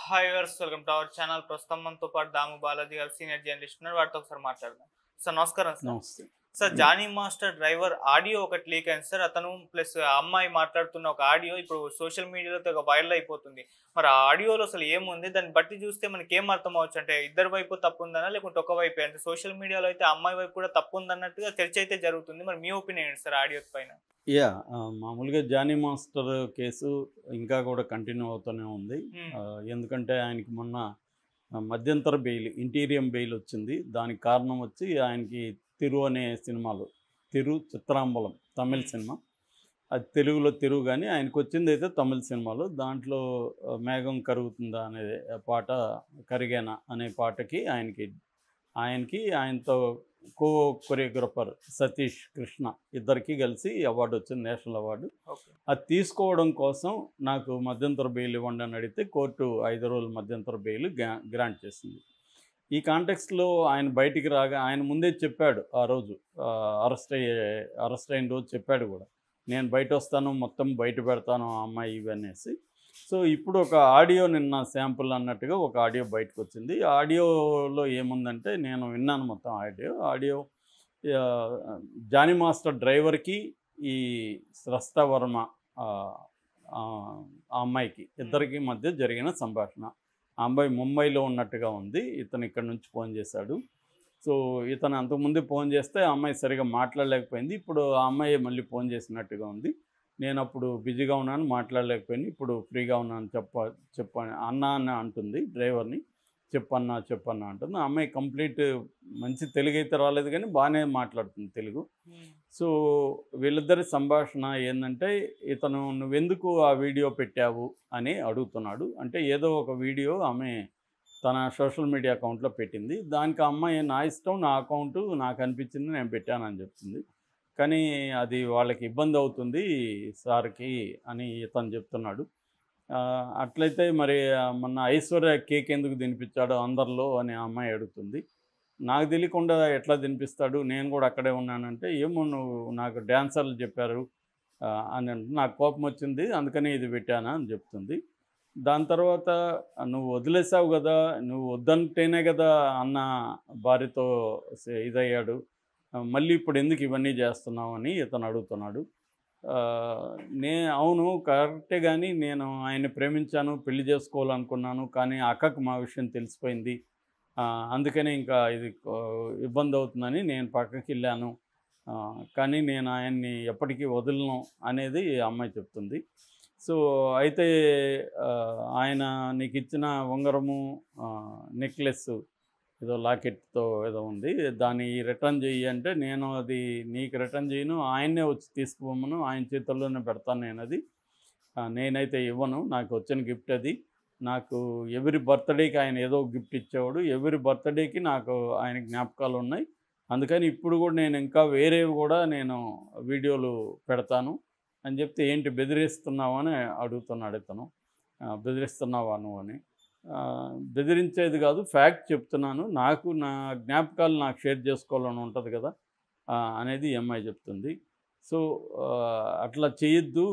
Hi viewers, welcome to our channel. ప్రస్తుతం మనతో పాటు దాము బాలాజీ గారు సీనియర్ జర్నలిస్ట్ ఉన్నారు. వాటితో ఒకసారి మాట్లాడదాం. సార్ నమస్కారం. సార్ నమస్తే. జానీ మాస్టర్ డ్రైవర్ ఆడియో ఒకటి లీక్ అయింది సార్. అతను ప్లస్ అమ్మాయి మాట్లాడుతున్న ఒక ఆడియో ఇప్పుడు సోషల్ మీడియాలో తెగ వైరల్ అయిపోతుంది. మరి ఆ ఆడియోలో అసలు ఏముంది? దాన్ని బట్టి చూస్తే మనకి ఏం అర్థం అవ్వచ్చు అంటే ఇద్దరు వైపు తప్పు ఉందనా లేకుంటే ఒక వైపే? అంటే సోషల్ మీడియాలో అయితే అమ్మాయి వైపు కూడా తప్పు ఉందన్నట్టుగా చర్చ అయితే జరుగుతుంది. మరి మీ ఒపీనియన్ ఏంటి సార్ ఆడియో పైన? మామూలుగా జానీ మాస్టర్ కేసు ఇంకా కూడా కంటిన్యూ అవుతూనే ఉంది. హ్మ్. ఎందుకంటే ఆయనకి మొన్న మధ్యంతర బెయిల్, ఇంటీరియం బెయిల్ వచ్చింది. దానికి కారణం వచ్చి ఆయనకి 'తిరు' అనే సినిమాలో 'తిరు చిత్రాంబలం' తమిళ్ హ్మ్. సినిమా. అది తెలుగులో 'తిరు' కానీ ఆయనకు వచ్చిందైతే తమిళ్ సినిమాలో. దాంట్లో 'మేఘం కరుగుతుందా' అనే పాట, 'కరిగేనా' అనే పాటకి ఆయనతో కొరియోగ్రాఫర్ సతీష్ కృష్ణ ఇద్దరికి కలిసి అవార్డు వచ్చింది, నేషనల్ అవార్డు. ఓకే. అది తీసుకోవడం కోసం నాకు మధ్యంతర బెయిల్ ఇవ్వండి అని అడిగితే కోర్టు 5 రోజుల మధ్యంతర బెయిల్ గ్రాంట్ చేసింది. ఈ కాంటెక్స్ట్లో ఆయన బయటికి రాగా ఆయన ముందే చెప్పాడు. ఆ రోజు అరెస్ట్ అయిన రోజు చెప్పాడు కూడా, నేను బయట వస్తాను, మొత్తం బయట పెడతాను ఆ అమ్మాయి ఇవనేసి. సో ఇప్పుడు ఒక ఆడియో, నిన్న శాంపుల్ అన్నట్టుగా ఒక ఆడియో బయటకు వచ్చింది. ఆడియోలో ఏముందంటే, నేను విన్నాను మొత్తం ఆడియో. జానీ మాస్టర్ డ్రైవర్కి ఈ స్రస్తా వర్మ ఆ ఆ అమ్మాయికి ఇద్దరికి మధ్య జరిగిన సంభాషణ. ఆ అమ్మాయి ముంబైలో ఉన్నట్టుగా ఉంది, ఇతను ఇక్కడ నుంచి ఫోన్ చేశాడు. సో ఇతను అంతకుముందే ఫోన్ చేస్తే ఆ అమ్మాయి సరిగా మాట్లాడలేకపోయింది. ఇప్పుడు ఆ అమ్మాయి మళ్ళీ ఫోన్ చేసినట్టుగా ఉంది. నేను అప్పుడు బిజీగా ఉన్నాను, మాట్లాడలేకపోయాను, ఇప్పుడు ఫ్రీగా ఉన్నాను, చెప్పని అన్నా అని అంటుంది డ్రైవర్ని. చెప్పన్నా అంటుంది. ఆ అమ్మాయి కంప్లీట్ మంచి తెలుగు అయితే రాలేదు కానీ బాగానే మాట్లాడుతుంది తెలుగు. సో వీళ్ళిద్దరి సంభాషణ ఏంటంటే, ఇతను నువ్వెందుకు ఆ వీడియో పెట్టావు అని అడుగుతున్నాడు. అంటే ఏదో ఒక వీడియో ఆమె తన సోషల్ మీడియా అకౌంట్లో పెట్టింది. దానికి ఆ అమ్మాయి, నా ఇష్టం, నా అకౌంటు, నాకు అనిపించింది నేను పెట్టానని చెప్తుంది. కానీ అది వాళ్ళకి ఇబ్బంది అవుతుంది సార్కి అని ఇతను చెప్తున్నాడు. అట్లయితే మరి మొన్న ఐశ్వర్య కేక్ ఎందుకు తినిపించాడో అందరిలో అని ఆ అమ్మాయి అడుగుతుంది. నాకు తెలియకుండా ఎట్లా తినిపిస్తాడు, నేను కూడా అక్కడే ఉన్నానంటే, ఏమో నువ్వు నాకు డ్యాన్సర్లు చెప్పారు అని అంటే, నాకు కోపం వచ్చింది అందుకని ఇది పెట్టానా అని చెప్తుంది. దాని తర్వాత, నువ్వు వదిలేసావు కదా, నువ్వు వద్దంటేనే కదా అన్న భార్యతో ఇదయ్యాడు, మళ్ళీ ఇప్పుడు ఎందుకు ఇవన్నీ చేస్తున్నావు అని ఇతను అడుగుతున్నాడు. అవును కరెక్టే, కానీ నేను ఆయన్ని ప్రేమించాను, పెళ్లి చేసుకోవాలనుకున్నాను, కానీ అక్కకు మా విషయం తెలిసిపోయింది, అందుకనే ఇంకా ఇది ఇబ్బంది అవుతుందని నేను పక్కకి వెళ్ళాను, కానీ నేను ఆయన్ని ఎప్పటికీ వదలను అనేది అమ్మాయి చెప్తుంది. సో అయితే ఆయన నీకు ఇచ్చిన ఉంగరము, నెక్లెస్, ఏదో లాకెట్తో ఏదో ఉంది, దాన్ని రిటర్న్ చెయ్యి అంటే, నేను అది నీకు రిటర్న్ చేయను, ఆయన్నే వచ్చి తీసుకుపోమను, ఆయన చేతుల్లోనే పెడతాను నేను అది, నేనైతే ఇవ్వను, నాకు వచ్చిన గిఫ్ట్ అది. నాకు ఎవరి బర్త్డేకి ఆయన ఏదో గిఫ్ట్ ఇచ్చేవాడు, ఎవరి బర్త్డేకి నాకు ఆయన జ్ఞాపకాలు ఉన్నాయి, అందుకని ఇప్పుడు కూడా నేను ఇంకా వేరేవి కూడా నేను వీడియోలు పెడతాను అని చెప్తే, ఏంటి బెదిరిస్తున్నావు అని అడుగుతున్నాడు ఇతను. బెదిరిస్తున్నావా నువ్వు అని. బెదిరించేది కాదు, ఫ్యాక్ట్ చెప్తున్నాను, నాకు నా జ్ఞాపకాలు నాకు షేర్ చేసుకోవాలని ఉంటుంది కదా అనేది ఈ అమ్మాయి చెప్తుంది. సో అట్లా చేయొద్దు,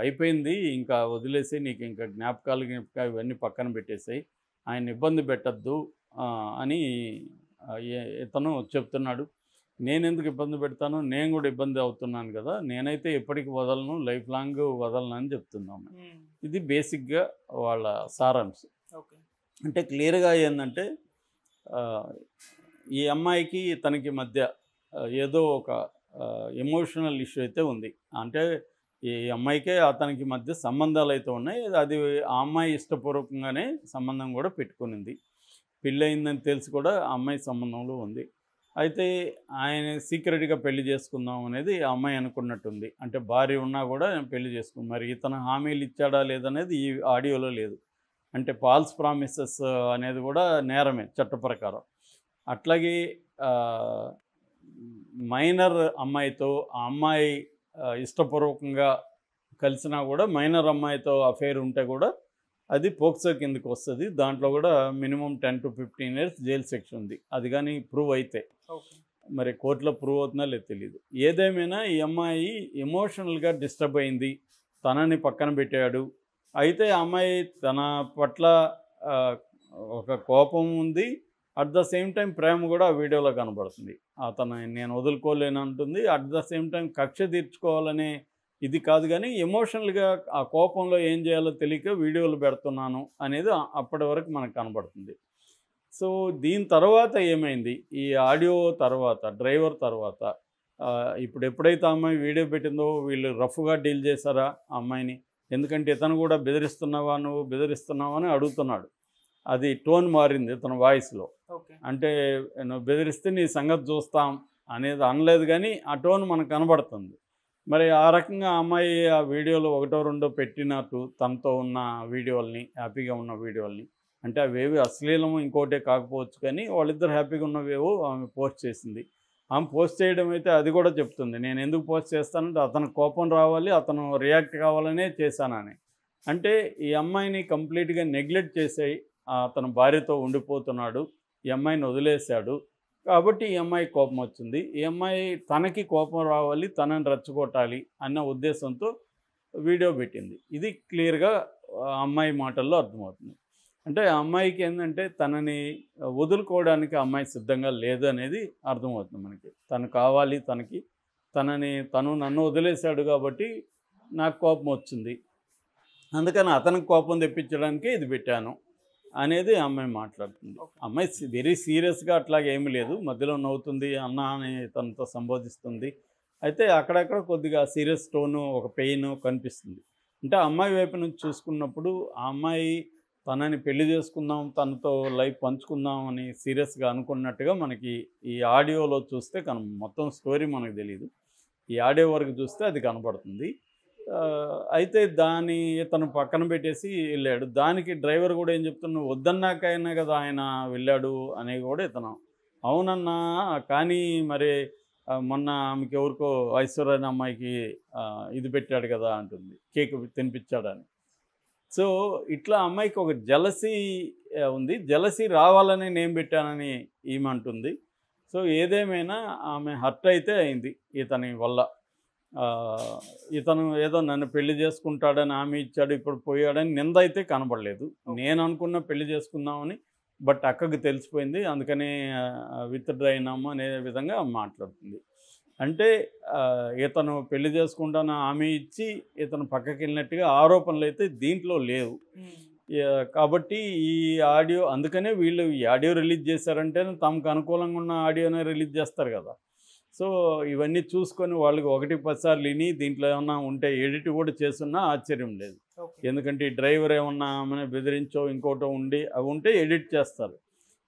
అయిపోయింది, ఇంకా వదిలేసి, నీకు ఇంకా జ్ఞాపకాలు ఇవన్నీ పక్కన పెట్టేసాయి, ఆయన ఇబ్బంది పెట్టద్దు అని ఇతను చెప్తున్నాడు. నేను ఎందుకు ఇబ్బంది పెడతాను, నేను కూడా ఇబ్బంది అవుతున్నాను కదా, నేనైతే ఎప్పటికి వదలను, లైఫ్ లాంగ్ వదలను అని చెప్తున్నాము. ఇది బేసిక్గా వాళ్ళ సారాంశం. ఓకే. అంటే క్లియర్గా ఏంటంటే, ఈ అమ్మాయికి తనకి మధ్య ఏదో ఒక ఎమోషనల్ ఇష్యూ అయితే ఉంది. అంటే ఈ అమ్మాయికే అతనికి మధ్య సంబంధాలు అయితే ఉన్నాయి. అది ఆ అమ్మాయి ఇష్టపూర్వకంగానే సంబంధం కూడా పెట్టుకునింది. పెళ్ళయిందని తెలిసి కూడా ఆ అమ్మాయి సంబంధంలో ఉంది. అయితే ఆయన సీక్రెట్గా పెళ్లి చేసుకుందాం అనేది ఆ అమ్మాయి అనుకున్నట్టుంది. అంటే భార్య ఉన్నా కూడా పెళ్లి చేసుకుంది. మరి ఇతను హామీలు ఇచ్చాడా లేదనేది ఈ ఆడియోలో లేదు. అంటే ఫాల్స్ ప్రామిసెస్ అనేది కూడా నేరమే చట్ట ప్రకారం. అట్లాగే మైనర్ అమ్మాయితో ఆ అమ్మాయి ఇష్టపూర్వకంగా కలిసినా కూడా, మైనర్ అమ్మాయితో అఫేర్ ఉంటే కూడా అది పోక్సో కిందకి వస్తుంది. దాంట్లో కూడా మినిమం 10 to 15 years జైలు శిక్ష ఉంది, అది కానీ ప్రూవ్ అయితే. మరి కోర్టులో ప్రూవ్ అవుతుందా లేదు తెలియదు. ఏదేమైనా ఈ అమ్మాయి ఎమోషనల్గా డిస్టర్బ్ అయింది, తనని పక్కన పెట్టాడు. అయితే ఆ అమ్మాయి తన పట్ల ఆహ్, ఒక కోపం ఉంది. అట్ ద సేమ్ టైం ప్రేమ కూడా ఆ వీడియోలో కనబడుతుంది. నేను వదులుకోలేనంటుంది. అట్ ద సేమ్ టైం కక్ష తీర్చుకోవాలనే ఇది కాదు గానీ, ఎమోషనల్‌గా ఆ కోపంలో ఏం చేయాలో తెలియక వీడియోలు పెడుతున్నాను అనేది అప్పటి వరకు మనకు కనబడుతుంది. సో, దీని తర్వాత ఏమైంది? ఈ ఆడియో తర్వాత, డ్రైవర్ తర్వాత ఇప్పుడు ఎప్పుడైతే ఆ అమ్మాయి వీడియో పెట్టిందో వీళ్ళు రఫ్‌గా డీల్ చేశారా ఆ అమ్మాయిని? ఎందుకంటే ఇతను కూడా బెదిరిస్తున్నావా నువ్వు, బెదిరిస్తున్నావా అని అడుగుతున్నాడు. అది టోన్ మారింది ఇతని వాయిస్‌లో. ఓకే. అంటే నువ్వు బెదిరిస్తే నీ సంగతి చూస్తాం అనేది అనలేదు గానీ, ఆ టోన్ మనకు కనబడుతుంది. మరి ఆ రకంగా ఆ అమ్మాయి ఆ వీడియోలో ఒకటో రెండో పెట్టినట్టు తనతో ఉన్న వీడియోలని, హ్యాపీగా ఉన్న వీడియోలని, అంటే అవేవి అశ్లీలము ఇంకోటే కాకపోవచ్చు కానీ వాళ్ళిద్దరు హ్యాపీగా ఉన్నవేవో ఆమె పోస్ట్ చేసింది. ఆమె పోస్ట్ చేయడం అయితే అది కూడా చెప్తుంది. నేను ఎందుకు పోస్ట్ చేస్తానంటే అతనికి కోపం రావాలి, అతను రియాక్ట్ కావాలనే చేశానని. అంటే ఈ అమ్మాయిని కంప్లీట్‌గా నెగ్లెక్ట్ చేసేయి అతను భార్యతో ఉండిపోతున్నాడు. ఈ అమ్మాయిని వదిలేశాడు. కాబట్టి ఈ అమ్మాయికి కోపం వచ్చింది. ఈ అమ్మాయి తనకి కోపం రావాలి, తనని రెచ్చగొట్టాలి అన్న ఉద్దేశంతో వీడియో పెట్టింది. ఇది క్లియర్‌గా ఆ అమ్మాయి మాటల్లో అర్థమవుతుంది. అంటే ఆ అమ్మాయికి ఏందంటే తనని వదులుకోవడానికి ఆ అమ్మాయి సిద్ధంగా లేదు అనేది అర్థమవుతుంది మనకి. తను కావాలి తను నన్ను వదిలేశాడు కాబట్టి నాకు కోపం వచ్చింది. అందుకని అతనికి కోపం తెప్పించడానికే ఇది పెట్టాను అనేది ఆ అమ్మాయి మాట్లాడుతుంది. అమ్మాయి వెరీ సీరియస్‌గా అట్లాగే ఏమీ లేదు. మధ్యలో నవ్వుతుంది, అన్న అని తనతో సంబోధిస్తుంది. అయితే అక్కడక్కడ కొద్దిగా సీరియస్ టోను, ఒక పెయిన్ కనిపిస్తుంది. అంటే ఆ అమ్మాయి వైపు నుంచి చూసుకున్నప్పుడు ఆ అమ్మాయి తనని పెళ్లి చేసుకుందాం, తనతో లైఫ్ పంచుకుందాం అని సీరియస్‌గా అనుకున్నట్టుగా మనకి ఈ ఆడియోలో చూస్తే మొత్తం స్టోరీ మనకు తెలీదు. ఈ ఆడియో వరకు చూస్తే అది కనపడుతుంది. అయితే ఇతను పక్కన పెట్టేసి వెళ్ళాడు. దానికి డ్రైవర్ కూడా ఏం చెప్తున్నాడు, "నువ్వు వద్దన్నాకైనా కదా ఆయన వెళ్ళాడు" అని కూడా ఇతను, "అవునన్నా కానీ మరి మొన్న ఆమెకి ఎవరికో ఐశ్వర్య అనే అమ్మాయికి ఇది పెట్టాడు కదా" అంటుంది, కేక్ తినిపించాడని. సో, ఇట్లా అమ్మాయికి ఒక జెలసీ ఉంది. జెలసీ రావాలని నేను పెట్టానని ఈమె అంటుంది. సో, ఏదేమైనా ఆమె హర్ట్ అయితే అయింది ఇతని వల్ల. ఇతను ఏదో నన్ను పెళ్లి చేసుకుంటాడని హామీ ఇచ్చాడు, ఇప్పుడు పోయాడని నింద అయితే కనబడలేదు. నేను అనుకున్న పెళ్లి చేసుకుందామని, బట్ అక్కకి తెలిసిపోయింది. అందుకని విత్‌డ్రా అయినాము అనే విధంగా మాట్లాడుతుంది. అంటే ఇతను పెళ్లి చేసుకుంటాను హామీ ఇచ్చి ఇతను పక్కకెళ్ళినట్టుగా ఆరోపణలైతే దీంట్లో లేవు. కాబట్టి ఈ ఆడియో అందుకనే వీళ్ళు ఈ ఆడియో రిలీజ్ చేశారంటేనే తమకు అనుకూలంగా ఉన్న ఆడియోనే రిలీజ్ చేస్తారు కదా! సో, ఇవన్నీ చూసుకొని వాళ్ళకి 1, 10 సార్లు విని దీంట్లో ఏమన్నా ఉంటే ఎడిట్ కూడా చేసున్నా ఆశ్చర్యం లేదు. ఎందుకంటే ఈ డ్రైవర్ ఏమన్నా ఆమెని బెదిరించో ఇంకోటో ఉండి అవి ఉంటే ఎడిట్ చేస్తారు.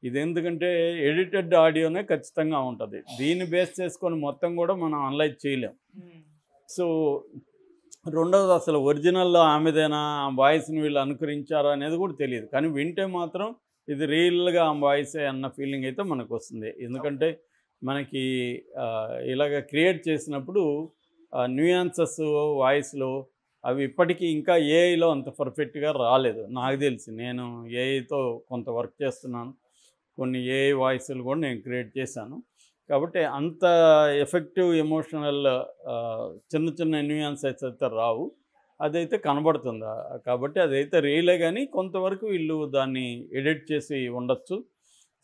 ఇది ఎందుకంటే ఎడిటెడ్ ఆడియోనే ఖచ్చితంగా ఉంటుంది. దీన్ని బేస్ చేసుకొని మొత్తం కూడా మనం అనలైజ్ చేయలేం. సో, రెండవది అసలు ఒరిజినల్‌లో ఆమెదేనా, ఆ వాయిస్‌ని వీళ్ళు అనుకరించారా అనేది కూడా తెలీదు. కానీ వింటే మాత్రం ఇది రియల్‌గా ఆమె వాయిసే అన్న ఫీలింగ్ అయితే మనకొస్తుంది. ఎందుకంటే మనకి ఇలాగ క్రియేట్ చేసినప్పుడు న్యూయాన్సెస్ వాయిస్‌లో అవి ఇప్పటికీ ఇంకా ఏఐలో అంత పర్ఫెక్ట్‌గా రాలేదు నాకు తెలిసి. నేను ఏఐతో కొంత వర్క్ చేస్తున్నాను. కొన్ని ఏఐ వాయిస్‌లు కూడా నేను క్రియేట్ చేశాను. కాబట్టి అంత ఎఫెక్టివ్ ఎమోషనల్ చిన్న చిన్న న్యూయాన్సెస్ అయితే రావు. అదైతే కనబడుతుంది. కాబట్టి అదైతే రియలే కానీ కొంతవరకు వీళ్ళు దాన్ని ఎడిట్ చేసి ఉండొచ్చు.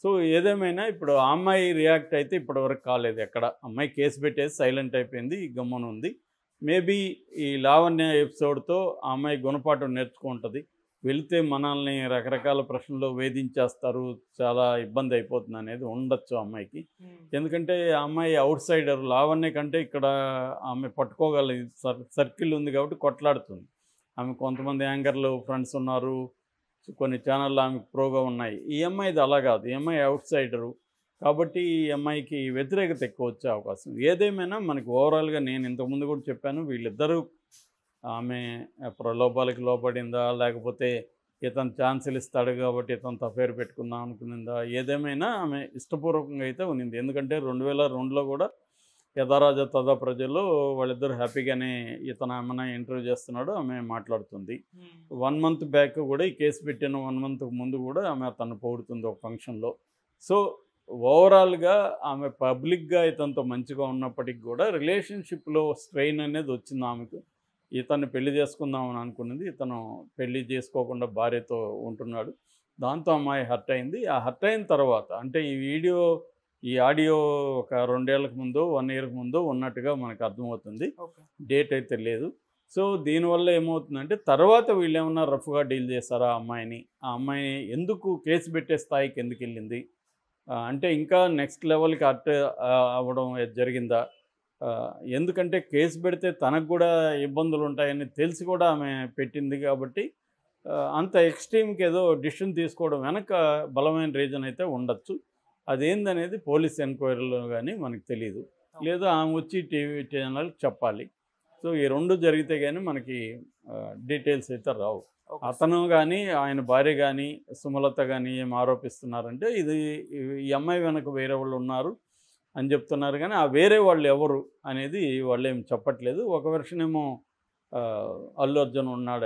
సో, ఏదేమైనా ఇప్పుడు ఆ అమ్మాయి రియాక్ట్ అయితే ఇప్పటివరకు కాలేదు ఎక్కడ. అమ్మాయి కేసు పెట్టేసి సైలెంట్ అయిపోయింది, గమ్మున ఉంది. మేబీ ఈ లావణ్య ఎపిసోడ్‌తో ఆ అమ్మాయి గుణపాఠం నేర్చుకుంటుంది. వెళితే మనల్ని రకరకాల ప్రశ్నలు వేధించేస్తారు, చాలా ఇబ్బంది అయిపోతుంది అనేది ఉండొచ్చు ఆ అమ్మాయికి. ఎందుకంటే ఆ అమ్మాయి ఔట్ సైడర్, లావణ్య కంటే ఇక్కడ ఆమె పట్టుకోగల సర్కిల్ ఉంది కాబట్టి కొట్లాడుతుంది. ఆమె కొంతమంది యాంకర్లు ఫ్రెండ్స్ ఉన్నారు, కొన్ని ఛానళ్ళు ఆమెకు ప్రోగా ఉన్నాయి. ఈ అమ్మాయిది అలా కాదు. ఈ అమ్మాయి ఔట్ సైడరు కాబట్టి ఈ అమ్మాయికి వ్యతిరేకత ఎక్కువ వచ్చే అవకాశం. ఏదేమైనా మనకి ఓవరాల్‌గా నేను ఇంతకుముందు కూడా చెప్పాను, వీళ్ళిద్దరూ ఆమె ప్రలోభాలకి లోబడిందా, లేకపోతే ఇతను ఛాన్సులు ఇస్తాడు కాబట్టి ఇతనితో అఫైర్ పెట్టుకుందాం అనుకునిందా, ఏదేమైనా ఆమె ఇష్టపూర్వకంగా అయితే ఉన్నింది. ఎందుకంటే 2002లో కూడా యథారాజా తథా ప్రజల్లో వాళ్ళిద్దరు హ్యాపీగానే ఇతను ఆమెను ఇంటర్వ్యూ చేస్తున్నాడు, ఆమె మాట్లాడుతుంది. 1 మంత్ బ్యాక్ కూడా ఈ కేసు పెట్టిన 1 మంత్ ముందు కూడా ఆమె అతన్ని పొగుడుతుంది ఒక ఫంక్షన్లో. సో, ఓవరాల్‌గా ఆమె పబ్లిక్‌గా ఇతనితో మంచిగా ఉన్నప్పటికి కూడా రిలేషన్‌షిప్‌లో స్ట్రెయిన్ అనేది వచ్చింది ఆమెకు. ఇతన్ని పెళ్లి చేసుకుందామని అనుకున్నది, ఇతను పెళ్లి చేసుకోకుండా భార్యతో ఉంటున్నాడు. దాంతో అమ్మాయి హర్ట్ అయింది. ఆ హర్ట్ అయిన తర్వాత అంటే ఈ ఆడియో ఒక 2 ఏళ్లకు ముందో, 1 ఇయర్‌కి ముందో ఉన్నట్టుగా మనకు అర్థమవుతుంది. ఓకే. డేట్ అయితే లేదు. సో, దీనివల్ల ఏమవుతుందంటే తర్వాత వీళ్ళేమన్నా రఫ్‌గా డీల్ చేశారా ఆ అమ్మాయిని? ఆ అమ్మాయి ఎందుకు కేసు పెట్టే స్థాయికి ఎందుకెళ్ళింది? అంటే ఇంకా నెక్స్ట్ లెవెల్‌కి అవ్వడం జరిగిందా? ఎందుకంటే కేసు పెడితే తనకు కూడా ఇబ్బందులుంటాయని తెలిసి కూడా ఆమె పెట్టింది కాబట్టి అంత ఎక్స్‌ట్రీమ్‌కి ఏదో డిసిషన్ తీసుకోవడం వెనక బలమైన రీజన్ అయితే ఉండొచ్చు. అదేందనేది పోలీస్ ఎంక్వైరీలో గానీ మనకు తెలీదు. లేదా ఆమె వచ్చి టీవీ ఛానల్‌కి చెప్పాలి. సో, ఈ 2 జరిగితే గానీ మనకి డీటెయిల్స్ అయితే రావు. ఓకే. అతను గానీ, ఆయన భార్య గానీ, సుమలత గానీ ఏం ఆరోపిస్తున్నారంటే ఈ అమ్మాయి వెనక వేరే వాళ్ళున్నారు అని చెప్తున్నారు గానీ, ఆ వేరే వాళ్ళు ఎవరు అనేది వాళ్ళేం చెప్పట్లేదు. ఒక వెర్షన్ ఏమో అల్లు అర్జున్ ఉన్నాడు.